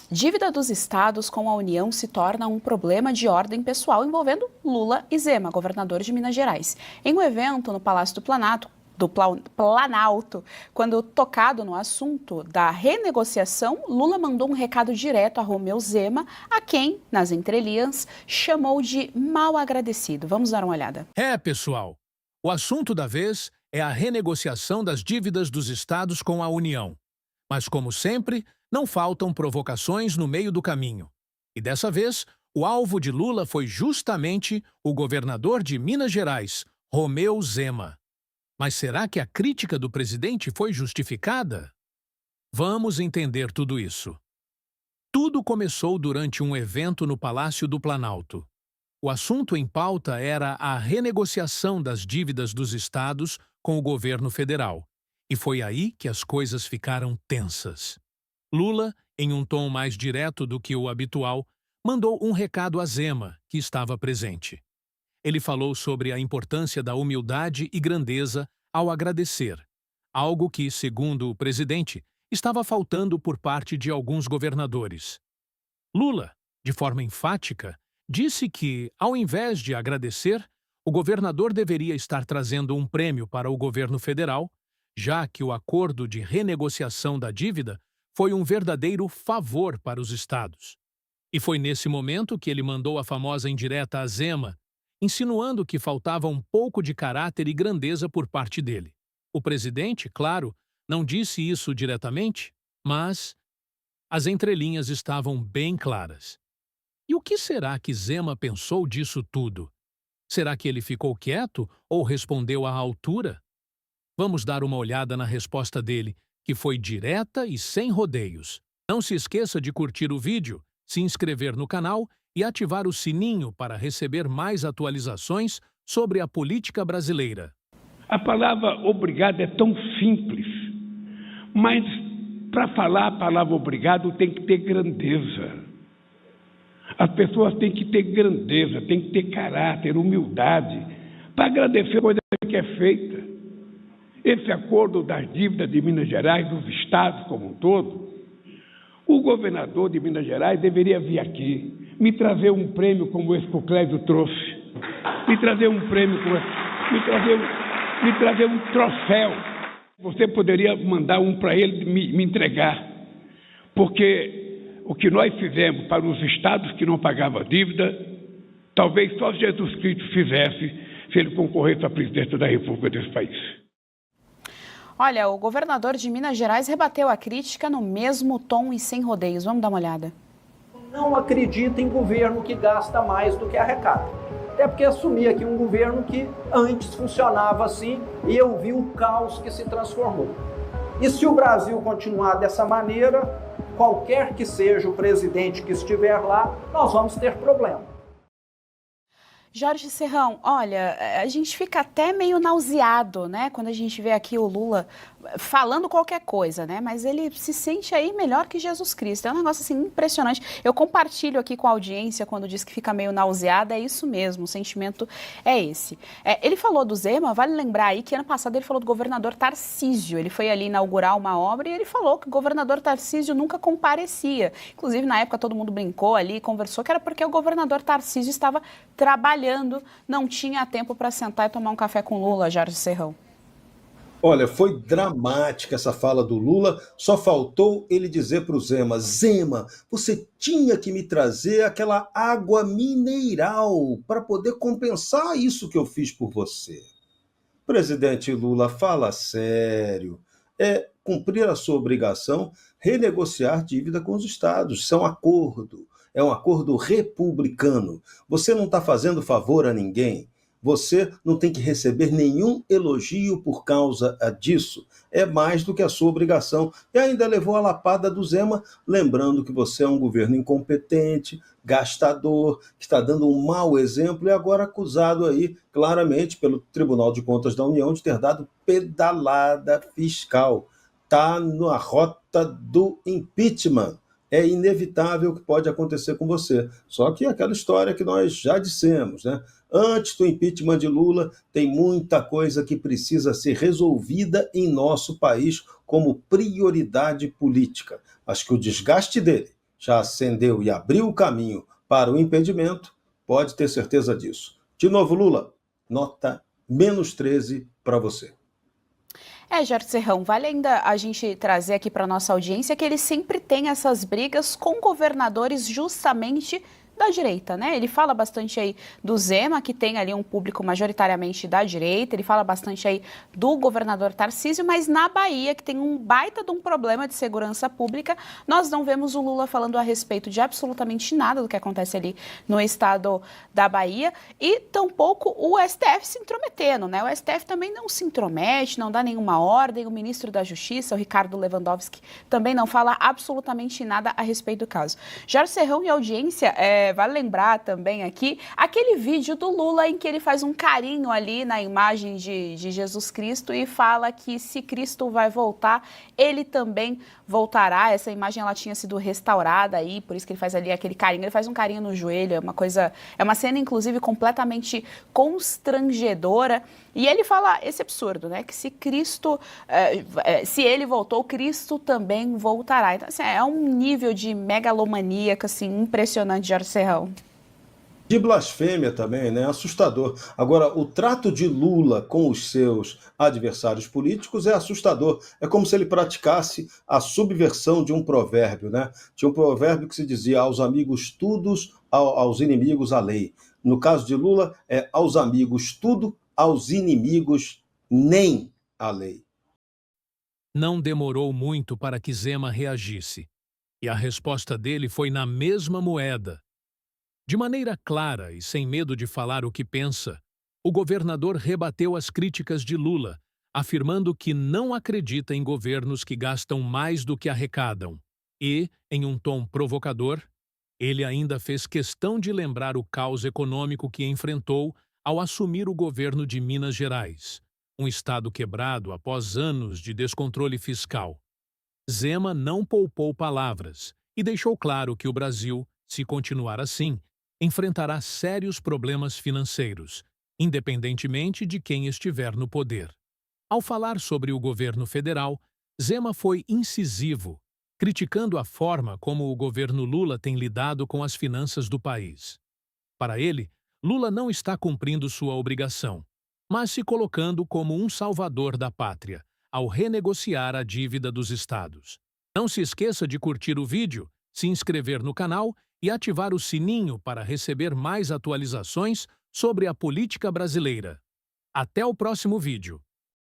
Dívida dos estados com a União se torna um problema de ordem pessoal envolvendo Lula e Zema, governador de Minas Gerais. Em um evento no Palácio do Planalto, quando tocado no assunto da renegociação, Lula mandou um recado direto a Romeu Zema, a quem, nas entrelinhas, chamou de mal agradecido. Vamos dar uma olhada. Pessoal, o assunto da vez é a renegociação das dívidas dos estados com a União. Mas, como sempre, não faltam provocações no meio do caminho. E dessa vez, o alvo de Lula foi justamente o governador de Minas Gerais, Romeu Zema. Mas será que a crítica do presidente foi justificada? Vamos entender tudo isso. Tudo começou durante um evento no Palácio do Planalto. O assunto em pauta era a renegociação das dívidas dos estados com o governo federal. E foi aí que as coisas ficaram tensas. Lula, em um tom mais direto do que o habitual, mandou um recado a Zema, que estava presente. Ele falou sobre a importância da humildade e grandeza ao agradecer, algo que, segundo o presidente, estava faltando por parte de alguns governadores. Lula, de forma enfática, disse que, ao invés de agradecer, o governador deveria estar trazendo um prêmio para o governo federal, já que o acordo de renegociação da dívida foi um verdadeiro favor para os estados. E foi nesse momento que ele mandou a famosa indireta a Zema, insinuando que faltava um pouco de caráter e grandeza por parte dele. O presidente, claro, não disse isso diretamente, mas as entrelinhas estavam bem claras. E o que será que Zema pensou disso tudo? Será que ele ficou quieto ou respondeu à altura? Vamos dar uma olhada na resposta dele, que foi direta e sem rodeios. Não se esqueça de curtir o vídeo, se inscrever no canal e ativar o sininho para receber mais atualizações sobre a política brasileira. A palavra obrigado é tão simples, mas para falar a palavra obrigado tem que ter grandeza. As pessoas têm que ter grandeza, têm que ter caráter, humildade, para agradecer a coisa que é feita. Esse acordo das dívidas de Minas Gerais, dos estados como um todo, o governador de Minas Gerais deveria vir aqui, me trazer um prêmio como esse que o Clésio trouxe, me trazer um prêmio como esse, me trazer um troféu. Você poderia mandar um para ele me entregar, porque o que nós fizemos para os estados que não pagavam a dívida, talvez só Jesus Cristo fizesse se ele concorresse à presidência da República desse país. Olha, o governador de Minas Gerais rebateu a crítica no mesmo tom e sem rodeios. Vamos dar uma olhada. Não acredita em governo que gasta mais do que arrecada. Até porque assumi aqui um governo que antes funcionava assim e eu vi o caos que se transformou. E se o Brasil continuar dessa maneira, qualquer que seja o presidente que estiver lá, nós vamos ter problema. Jorge Serrão, olha, a gente fica até meio nauseado, né, quando a gente vê aqui o Lula falando qualquer coisa, né, mas ele se sente aí melhor que Jesus Cristo, é um negócio assim impressionante. Eu compartilho aqui com a audiência quando diz que fica meio nauseado, é isso mesmo, o sentimento é esse. Ele falou do Zema, vale lembrar aí que ano passado ele falou do governador Tarcísio, ele foi ali inaugurar uma obra e ele falou que o governador Tarcísio nunca comparecia, inclusive na época todo mundo brincou ali, conversou que era porque o governador Tarcísio estava trabalhando, não tinha tempo para sentar e tomar um café com Lula, Jorge Serrão. Olha, foi dramática essa fala do Lula, só faltou ele dizer para o Zema, Zema, você tinha que me trazer aquela água mineral para poder compensar isso que eu fiz por você. Presidente Lula, fala sério, é cumprir a sua obrigação, renegociar dívida com os estados, isso é um acordo republicano. Você não está fazendo favor a ninguém. Você não tem que receber nenhum elogio por causa disso. É mais do que a sua obrigação. E ainda levou a lapada do Zema, lembrando que você é um governo incompetente, gastador, que está dando um mau exemplo e agora acusado aí, claramente, pelo Tribunal de Contas da União de ter dado pedalada fiscal. Está na rota do impeachment. É inevitável o que pode acontecer com você. Só que aquela história que nós já dissemos, né? Antes do impeachment de Lula, tem muita coisa que precisa ser resolvida em nosso país como prioridade política. Acho que o desgaste dele já acendeu e abriu o caminho para o impedimento, pode ter certeza disso. De novo, Lula, nota -13 para você. Jorge Serrão, vale ainda a gente trazer aqui para nossa audiência que ele sempre tem essas brigas com governadores justamente da direita, né? Ele fala bastante aí do Zema, que tem ali um público majoritariamente da direita, ele fala bastante aí do governador Tarcísio, mas na Bahia, que tem um baita de um problema de segurança pública, nós não vemos o Lula falando a respeito de absolutamente nada do que acontece ali no estado da Bahia e tampouco o STF se intrometendo, né? O STF também não se intromete, não dá nenhuma ordem, o ministro da Justiça, o Ricardo Lewandowski, também não fala absolutamente nada a respeito do caso. Jorge Serrão e audiência, vale lembrar também aqui aquele vídeo do Lula em que ele faz um carinho ali na imagem de Jesus Cristo e fala que se Cristo vai voltar, ele também voltará. Essa imagem ela tinha sido restaurada aí, por isso que ele faz ali aquele carinho, ele faz um carinho no joelho, é uma cena inclusive completamente constrangedora. E ele fala esse absurdo, né? Que se Cristo, se ele voltou, Cristo também voltará. Então, assim, é um nível de megalomaníaca, assim, impressionante, Jorge Serrão. De blasfêmia também, né? Assustador. Agora, o trato de Lula com os seus adversários políticos é assustador. É como se ele praticasse a subversão de um provérbio, né? Tinha um provérbio que se dizia aos amigos tudo, aos inimigos a lei. No caso de Lula, é aos amigos tudo, aos inimigos nem a lei. Não demorou muito para que Zema reagisse. E a resposta dele foi na mesma moeda. De maneira clara e sem medo de falar o que pensa, o governador rebateu as críticas de Lula, afirmando que não acredita em governos que gastam mais do que arrecadam. E, em um tom provocador, ele ainda fez questão de lembrar o caos econômico que enfrentou ao assumir o governo de Minas Gerais, um estado quebrado após anos de descontrole fiscal. Zema não poupou palavras e deixou claro que o Brasil, se continuar assim, enfrentará sérios problemas financeiros, independentemente de quem estiver no poder. Ao falar sobre o governo federal, Zema foi incisivo, criticando a forma como o governo Lula tem lidado com as finanças do país. Para ele, Lula não está cumprindo sua obrigação, mas se colocando como um salvador da pátria, ao renegociar a dívida dos estados. Não se esqueça de curtir o vídeo, se inscrever no canal e ativar o sininho para receber mais atualizações sobre a política brasileira. Até o próximo vídeo.